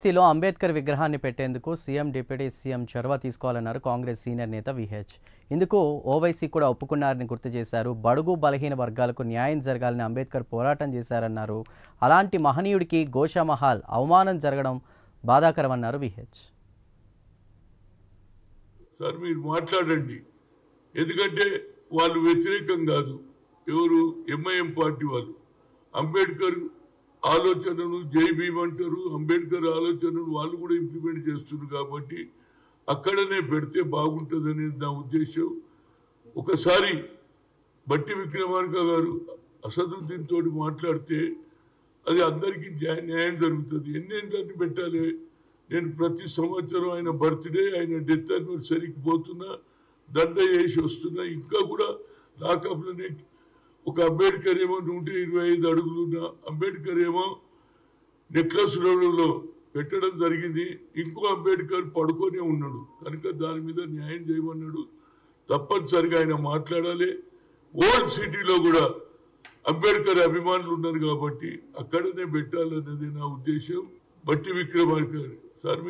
తిలో అంబేద్కర్ విగ్రహాన్ని పెట్టేందుకు CM deputy CM చొరవ తీసుకోవాలన్నారు కాంగ్రెస్ సీనియర్ నేత విహెచ్. ఇందుకు ఓవైసీ కూడా ఒప్పుకున్నారని గుర్తు చేశారు. బడుగు బలహీన వర్గాలకు న్యాయం జరగాలని అంబేద్కర్ పోరాటం చేశారన్నారు. అలాంటి మహనీయుడికి గోషామహల్ అవమానం జరగడం బాధాకరమన్నారు విహెచ్. సార్ మీరు మాట్లాడండి, ఎందుకంటే వాళ్ళు వ్యతిరేకం కాదు, ఎవరు ఎంఐఎం పార్టీ వాళ్ళు అంబేద్కర్ ఆలోచనను జై భీమ్ అంటారు. అంబేద్కర్ ఆలోచనను వాళ్ళు కూడా ఇంప్లిమెంట్ చేస్తున్నారు కాబట్టి అక్కడనే పెడితే బాగుంటుంది అనేది నా ఉద్దేశం. ఒకసారి బట్టి విక్రమార్క గారు అసదుద్దీన్ తోటి మాట్లాడితే అది అందరికీ న్యాయం జరుగుతుంది. ఎన్నేళ్ళని పెట్టాలి? నేను ప్రతి సంవత్సరం ఆయన బర్త్డే, ఆయన డెత్ యానివర్సరీకి పోతున్నా, దండ వేసి వస్తున్నా. ఇంకా కూడా లాకప్లోనే ఒక అంబేద్కర్ ఏమో 125 అడుగులున్న అంబేద్కర్ ఏమో నెక్లెస్ రోడ్లో పెట్టడం జరిగింది. ఇంకో అంబేద్కర్ పడుకొనే ఉన్నాడు కనుక దాని మీద న్యాయం చేయమన్నాడు. తప్పనిసరిగా ఆయన మాట్లాడాలి. ఓల్డ్ సిటీలో కూడా అంబేద్కర్ అభిమానులు ఉన్నారు కాబట్టి అక్కడనే పెట్టాలన్నది నా ఉద్దేశం. బట్టి విక్రమార్క సార్